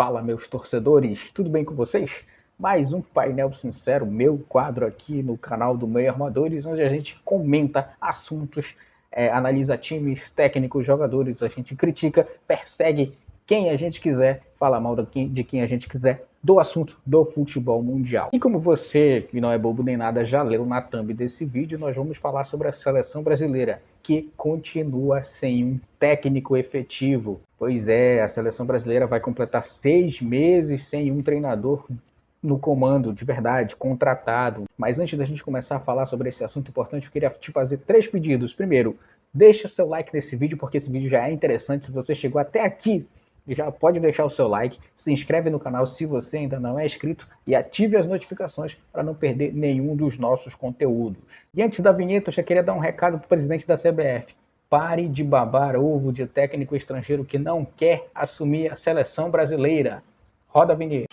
Fala, meus torcedores, tudo bem com vocês? Mais um painel sincero, meu quadro aqui no canal do Meio Armadores, onde a gente comenta assuntos, analisa times, técnicos, jogadores, a gente critica, persegue quem a gente quiser, fala mal de quem a gente quiser, do assunto do futebol mundial. E como você, que não é bobo nem nada, já leu na thumb desse vídeo, nós vamos falar sobre a seleção brasileira, que continua sem um técnico efetivo. Pois é, a seleção brasileira vai completar 6 meses sem um treinador no comando, de verdade, contratado. Mas antes da gente começar a falar sobre esse assunto importante, eu queria te fazer 3 pedidos. Primeiro, deixa seu like nesse vídeo, porque esse vídeo já é interessante. Se você chegou até aqui, já pode deixar o seu like, se inscreve no canal se você ainda não é inscrito e ative as notificações para não perder nenhum dos nossos conteúdos. E antes da vinheta, eu já queria dar um recado para o presidente da CBF. Pare de babar ovo de técnico estrangeiro que não quer assumir a seleção brasileira. Roda a vinheta.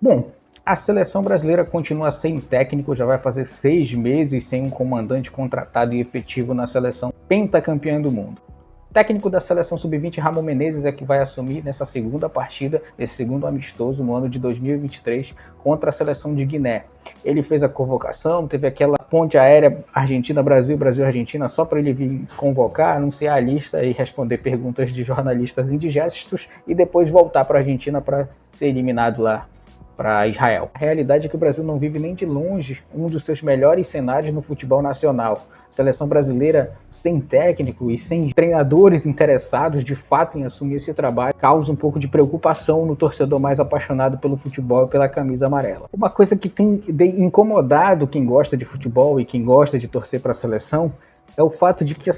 Bom, a seleção brasileira continua sem técnico, já vai fazer 6 meses sem um comandante contratado e efetivo na seleção pentacampeã do mundo. O técnico da seleção sub-20, Ramon Menezes, é que vai assumir nessa segunda partida, nesse segundo amistoso no ano de 2023 contra a seleção de Guiné. Ele fez a convocação, teve aquela ponte aérea Argentina-Brasil, Brasil-Argentina, só para ele vir convocar, anunciar a lista e responder perguntas de jornalistas indigestos e depois voltar para a Argentina para ser eliminado lá para Israel. A realidade é que o Brasil não vive nem de longe um dos seus melhores cenários no futebol nacional. A seleção brasileira sem técnico e sem treinadores interessados de fato em assumir esse trabalho causa um pouco de preocupação no torcedor mais apaixonado pelo futebol e pela camisa amarela. Uma coisa que tem incomodado quem gosta de futebol e quem gosta de torcer para a seleção é o fato de que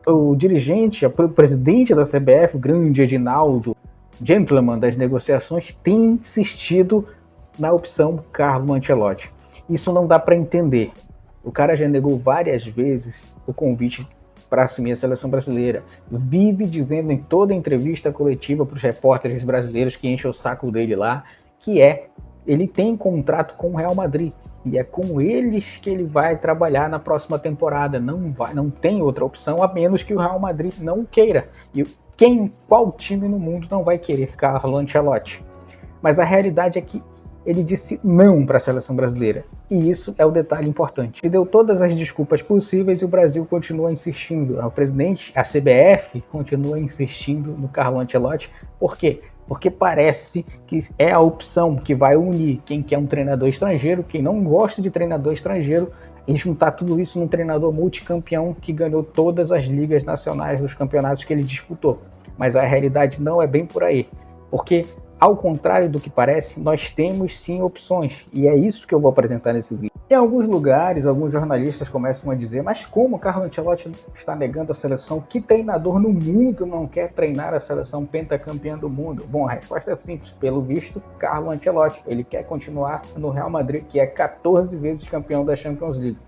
o dirigente, o presidente da CBF, o grande Edinaldo, gentleman das negociações, tem insistido na opção Carlo Ancelotti. Isso não dá para entender. O cara já negou várias vezes o convite para assumir a seleção brasileira. Vive dizendo em toda entrevista coletiva para os repórteres brasileiros que enchem o saco dele lá, que ele tem contrato com o Real Madrid. E é com eles que ele vai trabalhar na próxima temporada. Não tem outra opção, a menos que o Real Madrid não queira. E qual time no mundo não vai querer Carlo Ancelotti? Mas a realidade é que ele disse não para a seleção brasileira. E isso é o detalhe importante. Ele deu todas as desculpas possíveis e o Brasil continua insistindo. O presidente, a CBF, continua insistindo no Carlo Ancelotti. Por quê? Porque parece que é a opção que vai unir quem quer um treinador estrangeiro, quem não gosta de treinador estrangeiro, e juntar tudo isso num treinador multicampeão que ganhou todas as ligas nacionais dos campeonatos que ele disputou. Mas a realidade não é bem por aí, porque ao contrário do que parece, nós temos sim opções, e é isso que eu vou apresentar nesse vídeo. Em alguns lugares, alguns jornalistas começam a dizer, mas como Carlo Ancelotti está negando a seleção? Que treinador no mundo não quer treinar a seleção pentacampeã do mundo? Bom, a resposta é simples, pelo visto, Carlo Ancelotti. Ele quer continuar no Real Madrid, que é 14 vezes campeão da Champions League.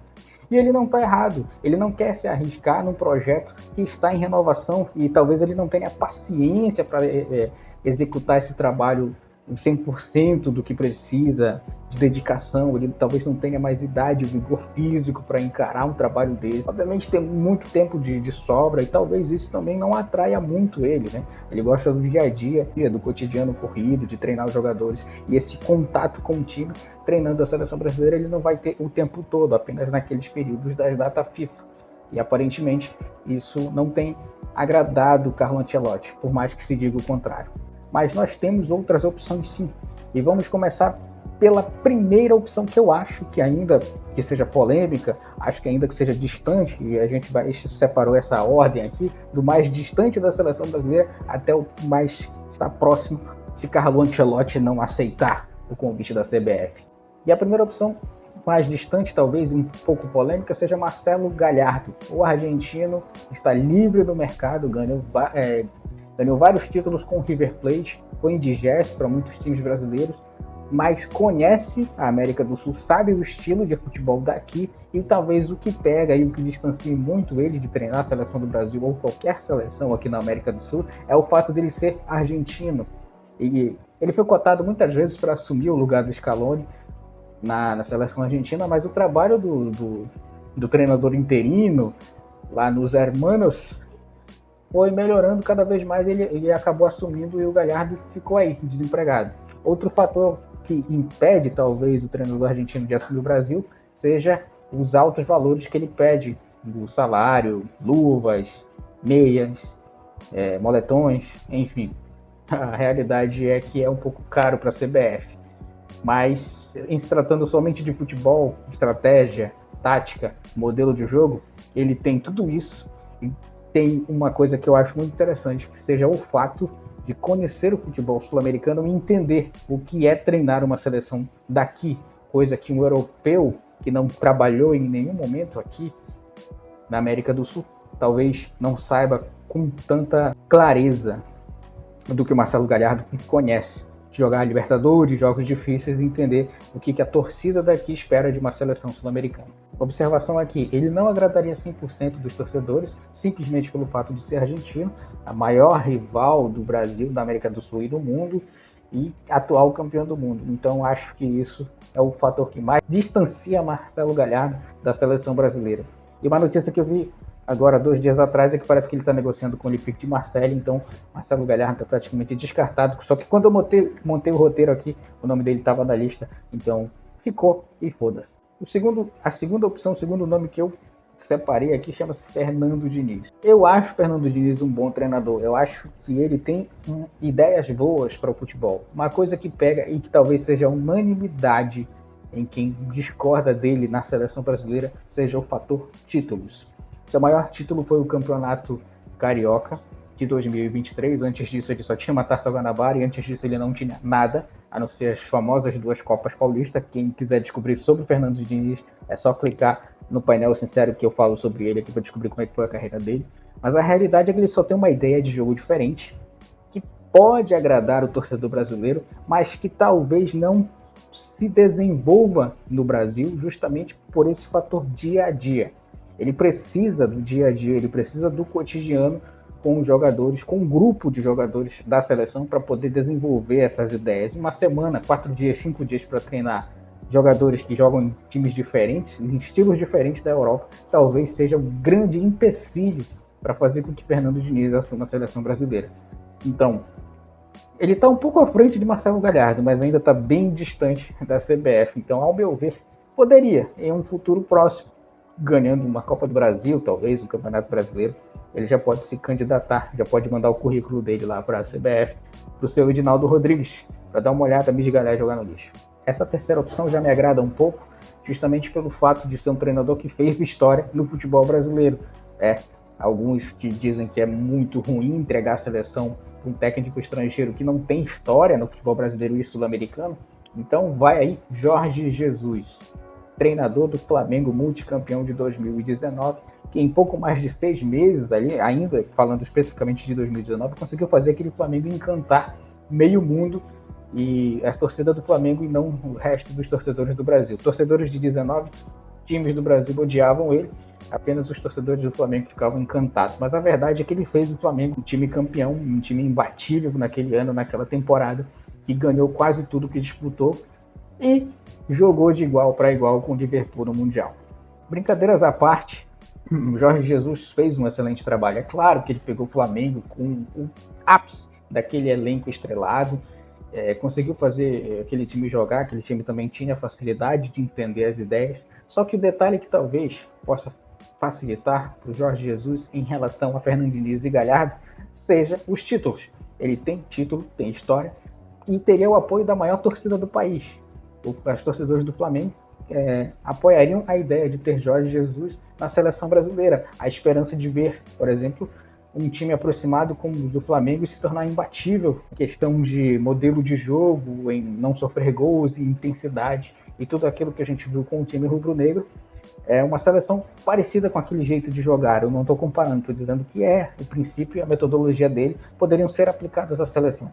E ele não está errado, ele não quer se arriscar num projeto que está em renovação e talvez ele não tenha paciência para executar esse trabalho 100% do que precisa, de dedicação. Ele talvez não tenha mais idade, vigor físico para encarar um trabalho desse. Obviamente tem muito tempo de sobra e talvez isso também não atraia muito ele, né? Ele gosta do dia a dia, do cotidiano corrido, de treinar os jogadores, e esse contato com o time, treinando a seleção brasileira, ele não vai ter o tempo todo, apenas naqueles períodos das datas FIFA. E aparentemente isso não tem agradado o Carlo Ancelotti, por mais que se diga o contrário. Mas nós temos outras opções sim. E vamos começar pela primeira opção, que eu acho que ainda que seja polêmica, acho que ainda que seja distante, e a gente separou essa ordem aqui, do mais distante da seleção brasileira até o mais está próximo, se Carlo Ancelotti não aceitar o convite da CBF. E a primeira opção, mais distante, talvez um pouco polêmica, seja Marcelo Gallardo. O argentino está livre no mercado, ganhou vários títulos com o River Plate, foi indigesto para muitos times brasileiros, mas conhece a América do Sul, sabe o estilo de futebol daqui, e talvez o que pega e o que distancia muito ele de treinar a seleção do Brasil ou qualquer seleção aqui na América do Sul é o fato dele ser argentino. E ele foi cotado muitas vezes para assumir o lugar do Scaloni na seleção argentina, mas o trabalho do treinador interino lá nos Hermanos foi melhorando cada vez mais, ele acabou assumindo e o Galhardo ficou aí, desempregado. Outro fator que impede, talvez, o treinador argentino de assumir o Brasil seja os altos valores que ele pede do salário, luvas, meias, moletões, enfim. A realidade é que é um pouco caro para a CBF. Mas, em se tratando somente de futebol, estratégia, tática, modelo de jogo, ele tem tudo isso. E tem uma coisa que eu acho muito interessante, que seja o fato de conhecer o futebol sul-americano e entender o que é treinar uma seleção daqui, coisa que um europeu que não trabalhou em nenhum momento aqui na América do Sul talvez não saiba com tanta clareza do que o Marcelo Galhardo conhece. Jogar Libertadores, jogos difíceis e entender o que a torcida daqui espera de uma seleção sul-americana. Observação aqui, ele não agradaria 100% dos torcedores, simplesmente pelo fato de ser argentino, a maior rival do Brasil, da América do Sul e do mundo, e atual campeão do mundo. Então acho que isso é o fator que mais distancia Marcelo Galhardo da seleção brasileira. E uma notícia que eu vi agora, 2 dias atrás, é que parece que ele está negociando com o Olympique de Marseille, então Marcelo Galhardo está praticamente descartado. Só que quando eu montei o roteiro aqui, o nome dele estava na lista, então ficou e foda-se. A segunda opção, o segundo nome que eu separei aqui chama-se Fernando Diniz. Eu acho Fernando Diniz um bom treinador, eu acho que ele tem ideias boas para o futebol. Uma coisa que pega e que talvez seja unanimidade em quem discorda dele na seleção brasileira seja o fator títulos. Seu maior título foi o Campeonato Carioca de 2023. Antes disso, ele só tinha uma Taça Guanabara e antes disso ele não tinha nada, a não ser as famosas 2 Copas Paulistas. Quem quiser descobrir sobre o Fernando Diniz, é só clicar no painel sincero que eu falo sobre ele aqui para descobrir como é que foi a carreira dele. Mas a realidade é que ele só tem uma ideia de jogo diferente, que pode agradar o torcedor brasileiro, mas que talvez não se desenvolva no Brasil justamente por esse fator dia a dia. Ele precisa do dia a dia, ele precisa do cotidiano com os jogadores, com um grupo de jogadores da seleção para poder desenvolver essas ideias. Uma semana, 4 dias, 5 dias para treinar jogadores que jogam em times diferentes, em estilos diferentes da Europa, talvez seja um grande empecilho para fazer com que Fernando Diniz assuma a seleção brasileira. Então, ele está um pouco à frente de Marcelo Galhardo, mas ainda está bem distante da CBF. Então, ao meu ver, poderia, em um futuro próximo, ganhando uma Copa do Brasil, talvez, um Campeonato Brasileiro, ele já pode se candidatar, já pode mandar o currículo dele lá para a CBF, para o seu Edinaldo Rodrigues, para dar uma olhada, migalhar e jogar no lixo. Essa terceira opção já me agrada um pouco, justamente pelo fato de ser um treinador que fez história no futebol brasileiro. Alguns que dizem que é muito ruim entregar a seleção para um técnico estrangeiro que não tem história no futebol brasileiro e sul-americano. Então vai aí Jorge Jesus, treinador do Flamengo, multicampeão de 2019, que em pouco mais de 6 meses, ali, ainda falando especificamente de 2019, conseguiu fazer aquele Flamengo encantar meio mundo e a torcida do Flamengo e não o resto dos torcedores do Brasil. Torcedores de 19 times do Brasil odiavam ele, apenas os torcedores do Flamengo ficavam encantados. Mas a verdade é que ele fez o Flamengo um time campeão, um time imbatível naquele ano, naquela temporada, que ganhou quase tudo que disputou e jogou de igual para igual com o Liverpool no Mundial. Brincadeiras à parte, o Jorge Jesus fez um excelente trabalho. É claro que ele pegou o Flamengo com o ápice daquele elenco estrelado, conseguiu fazer aquele time jogar, aquele time também tinha facilidade de entender as ideias, só que o detalhe que talvez possa facilitar para o Jorge Jesus em relação a Fernando Diniz e Galhardo seja os títulos. Ele tem título, tem história e teria o apoio da maior torcida do país. Os torcedores do Flamengo apoiariam a ideia de ter Jorge Jesus na seleção brasileira. A esperança de ver, por exemplo, um time aproximado como o do Flamengo se tornar imbatível em questão de modelo de jogo, em não sofrer gols e intensidade e tudo aquilo que a gente viu com o time rubro-negro. É uma seleção parecida com aquele jeito de jogar. Eu não estou comparando, estou dizendo que o princípio e a metodologia dele poderiam ser aplicadas à seleção.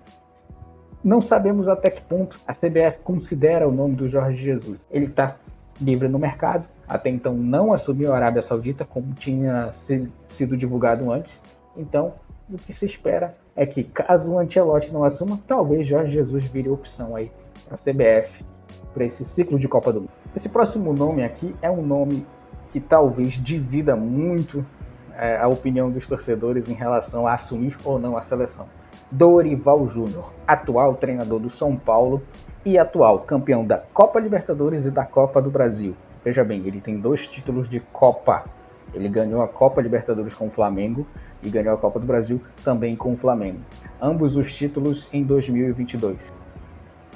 Não sabemos até que ponto a CBF considera o nome do Jorge Jesus. Ele está livre no mercado, até então não assumiu a Arábia Saudita, como tinha sido divulgado antes. Então, o que se espera é que, caso o Ancelotti não assuma, talvez Jorge Jesus vire opção aí para a CBF, para esse ciclo de Copa do Mundo. Esse próximo nome aqui é um nome que talvez divida muito a opinião dos torcedores em relação a assumir ou não a seleção. Dorival Júnior, atual treinador do São Paulo e atual campeão da Copa Libertadores e da Copa do Brasil. Veja bem, ele tem 2 títulos de Copa. Ele ganhou a Copa Libertadores com o Flamengo e ganhou a Copa do Brasil também com o Flamengo. Ambos os títulos em 2022.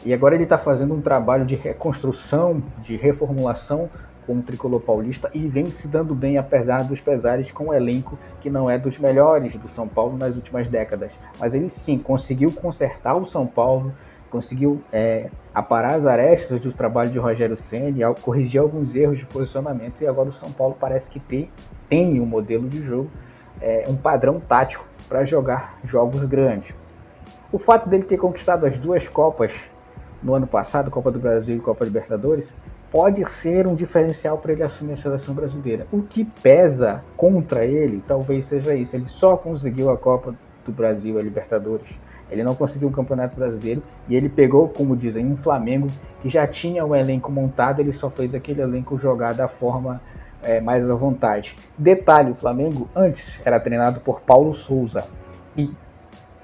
E agora ele está fazendo um trabalho de reconstrução, de reformulação com o tricolor paulista e vem se dando bem, apesar dos pesares, com um elenco que não é dos melhores do São Paulo nas últimas décadas. Mas ele sim conseguiu consertar o São Paulo, conseguiu aparar as arestas do trabalho de Rogério Ceni, corrigir alguns erros de posicionamento, e agora o São Paulo parece que tem um modelo de jogo, um padrão tático para jogar jogos grandes. O fato dele ter conquistado as 2 Copas no ano passado, Copa do Brasil e Copa Libertadores, pode ser um diferencial para ele assumir a seleção brasileira. O que pesa contra ele talvez seja isso: ele só conseguiu a Copa do Brasil e a Libertadores. Ele não conseguiu o Campeonato Brasileiro e ele pegou, como dizem, um Flamengo que já tinha um elenco montado, ele só fez aquele elenco jogar da forma mais à vontade. Detalhe, o Flamengo antes era treinado por Paulo Souza e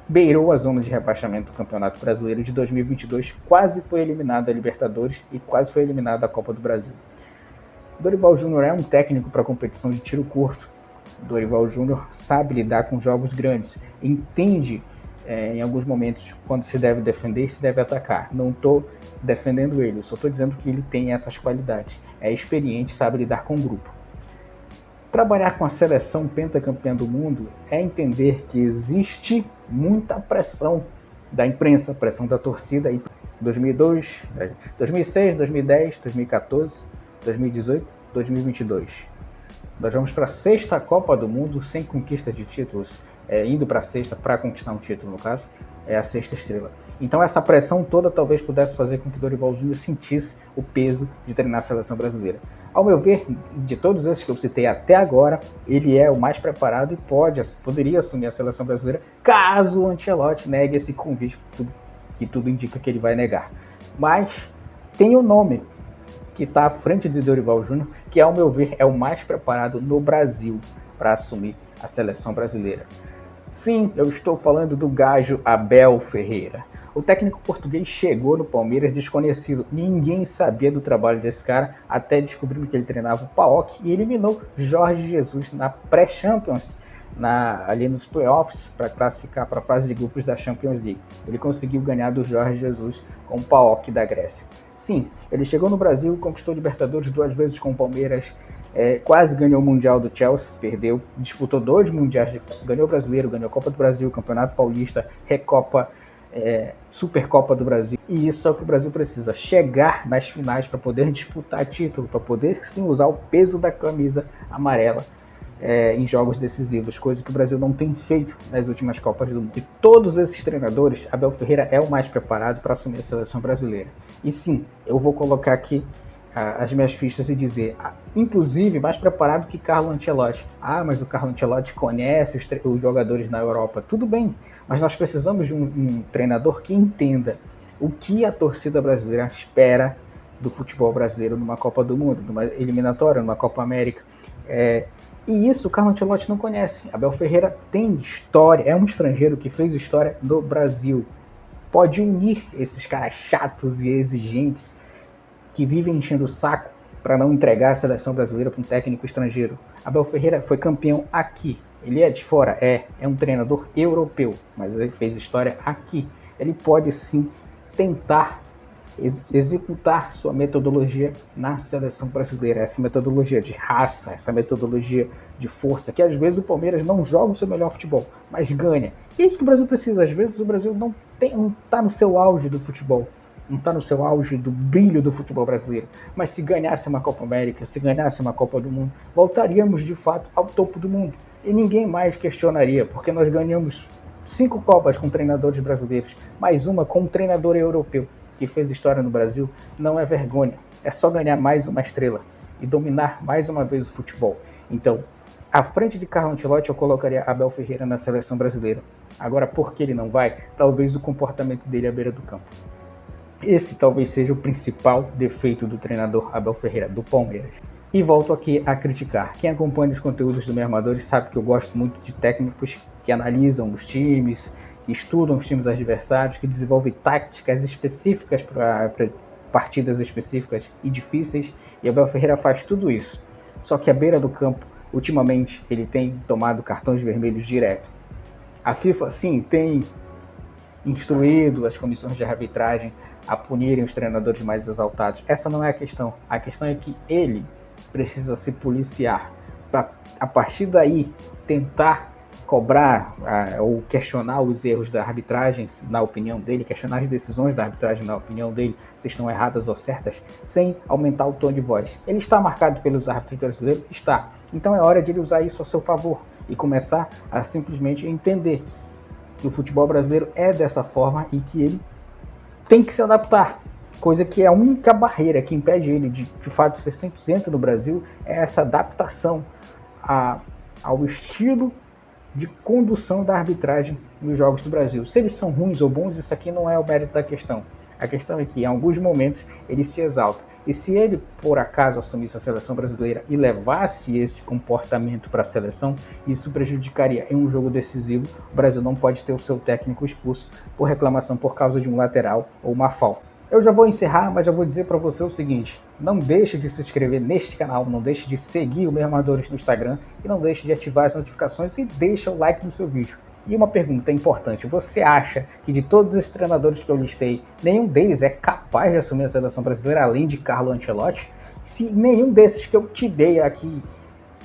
beirou a zona de rebaixamento do Campeonato Brasileiro de 2022, quase foi eliminado da Libertadores e quase foi eliminado da Copa do Brasil. Dorival Júnior é um técnico para competição de tiro curto. Dorival Júnior sabe lidar com jogos grandes, entende em alguns momentos quando se deve defender e se deve atacar. Não estou defendendo ele, só estou dizendo que ele tem essas qualidades. É experiente, sabe lidar com o grupo. Trabalhar com a seleção pentacampeã do mundo é entender que existe muita pressão da imprensa, pressão da torcida. 2002, 2006, 2010, 2014, 2018, 2022. Nós vamos para a 6ª Copa do Mundo sem conquista de títulos, indo para a 6ª para conquistar um título, no caso, é a 6ª estrela. Então essa pressão toda talvez pudesse fazer com que Dorival Júnior sentisse o peso de treinar a seleção brasileira. Ao meu ver, de todos esses que eu citei até agora, ele é o mais preparado e poderia assumir a seleção brasileira caso o Ancelotti negue esse convite, que tudo indica que ele vai negar. Mas tem um nome que está à frente de Dorival Júnior, que ao meu ver é o mais preparado no Brasil para assumir a seleção brasileira. Sim, eu estou falando do gajo Abel Ferreira. O técnico português chegou no Palmeiras desconhecido. Ninguém sabia do trabalho desse cara até descobrir que ele treinava o PAOK e eliminou Jorge Jesus na pré-Champions, ali nos playoffs, para classificar para a fase de grupos da Champions League. Ele conseguiu ganhar do Jorge Jesus com o PAOK da Grécia. Sim, ele chegou no Brasil, conquistou Libertadores 2 vezes com o Palmeiras, quase ganhou o Mundial do Chelsea, perdeu, disputou 2 Mundiais, ganhou o Brasileiro, ganhou a Copa do Brasil, Campeonato Paulista, Recopa, Supercopa do Brasil. E isso é o que o Brasil precisa: chegar nas finais para poder disputar título, para poder sim usar o peso da camisa amarela em jogos decisivos, coisa que o Brasil não tem feito nas últimas Copas do Mundo. De todos esses treinadores, Abel Ferreira é o mais preparado para assumir a seleção brasileira. E sim, eu vou colocar aqui as minhas fichas e dizer, inclusive mais preparado que Carlo Ancelotti. Mas o Carlo Ancelotti conhece os jogadores na Europa. Tudo bem, mas nós precisamos de um treinador que entenda o que a torcida brasileira espera do futebol brasileiro numa Copa do Mundo, numa eliminatória, numa Copa América. E isso o Carlo Ancelotti não conhece. Abel Ferreira tem história, é um estrangeiro que fez história no Brasil. Pode unir esses caras chatos e exigentes que vivem enchendo o saco para não entregar a seleção brasileira para um técnico estrangeiro. Abel Ferreira foi campeão aqui. Ele é de fora? É um treinador europeu, mas ele fez história aqui. Ele pode sim tentar executar sua metodologia na seleção brasileira, essa metodologia de raça, essa metodologia de força, que às vezes o Palmeiras não joga o seu melhor futebol, mas ganha. E é isso que o Brasil precisa. Às vezes o Brasil não está no seu auge do futebol, não está no seu auge do brilho do futebol brasileiro, mas se ganhasse uma Copa América, se ganhasse uma Copa do Mundo, voltaríamos de fato ao topo do mundo e ninguém mais questionaria, porque nós ganhamos 5 Copas com treinadores brasileiros, mais uma com um treinador europeu que fez história no Brasil. Não é vergonha, é só ganhar mais uma estrela e dominar mais uma vez o futebol. Então, à frente de Carlo Ancelotti, eu colocaria Abel Ferreira na seleção brasileira. Agora, por que ele não vai? Talvez o comportamento dele à beira do campo. Esse talvez seja o principal defeito do treinador Abel Ferreira, do Palmeiras. E volto aqui a criticar. Quem acompanha os conteúdos do Meus Armadores sabe que eu gosto muito de técnicos que analisam os times, que estudam os times adversários, que desenvolvem táticas específicas para partidas específicas e difíceis. E Abel Ferreira faz tudo isso. Só que à beira do campo, ultimamente, ele tem tomado cartões vermelhos direto. A FIFA, sim, tem instruído as comissões de arbitragem a punirem os treinadores mais exaltados. Essa não é a questão. A questão é que ele precisa se policiar para, a partir daí, tentar cobrar ou questionar os erros da arbitragem, na opinião dele, questionar as decisões da arbitragem, na opinião dele, se estão erradas ou certas, sem aumentar o tom de voz. Ele está marcado pelos árbitros brasileiros? Está. Então é hora de ele usar isso a seu favor e começar a simplesmente entender que o futebol brasileiro é dessa forma e que ele tem que se adaptar. Coisa que é a única barreira que impede ele de fato ser 100% no Brasil, é essa adaptação ao estilo de condução da arbitragem nos jogos do Brasil. Se eles são ruins ou bons, isso aqui não é o mérito da questão. A questão é que em alguns momentos ele se exalta. E se ele, por acaso, assumisse a seleção brasileira e levasse esse comportamento para a seleção, isso prejudicaria em um jogo decisivo. O Brasil não pode ter o seu técnico expulso por reclamação por causa de um lateral ou uma falta. Eu já vou encerrar, mas já vou dizer para você o seguinte: não deixe de se inscrever neste canal, não deixe de seguir o Meus Armadores no Instagram e não deixe de ativar as notificações e deixa o like no seu vídeo. E uma pergunta importante: você acha que de todos esses treinadores que eu listei, nenhum deles é capaz de assumir a seleção brasileira, além de Carlo Ancelotti? Se nenhum desses que eu te dei aqui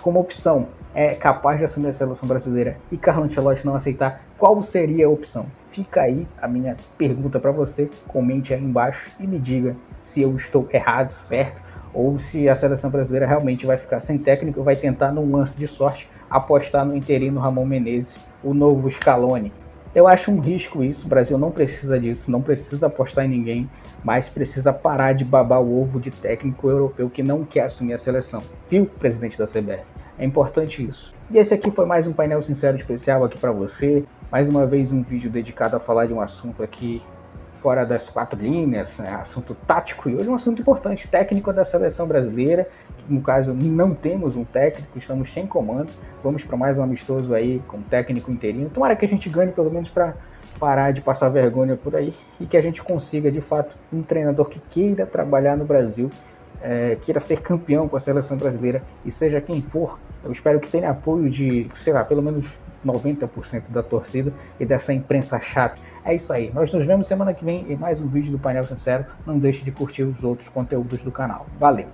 como opção é capaz de assumir a seleção brasileira e Carlo Ancelotti não aceitar, qual seria a opção? Fica aí a minha pergunta para você, comente aí embaixo e me diga se eu estou errado, certo, ou se a seleção brasileira realmente vai ficar sem técnico e vai tentar, num lance de sorte, apostar no interino Ramon Menezes, o novo Scaloni. Eu acho um risco isso, o Brasil não precisa disso, não precisa apostar em ninguém, mas precisa parar de babar o ovo de técnico europeu que não quer assumir a seleção. Viu, presidente da CBF? É importante isso. E esse aqui foi mais um painel sincero especial aqui para você. Mais uma vez um vídeo dedicado a falar de um assunto aqui fora das quatro linhas, né? Assunto tático e hoje um assunto importante, técnico da seleção brasileira. No caso, não temos um técnico, estamos sem comando. Vamos para mais um amistoso aí com técnico interino. Tomara que a gente ganhe pelo menos para parar de passar vergonha por aí e que a gente consiga de fato um treinador que queira trabalhar no Brasil, queira ser campeão com a seleção brasileira e seja quem for, eu espero que tenha apoio de, sei lá, pelo menos 90% da torcida e dessa imprensa chata. É isso aí, nós nos vemos semana que vem em mais um vídeo do Painel Sincero. Não deixe de curtir os outros conteúdos do canal. Valeu!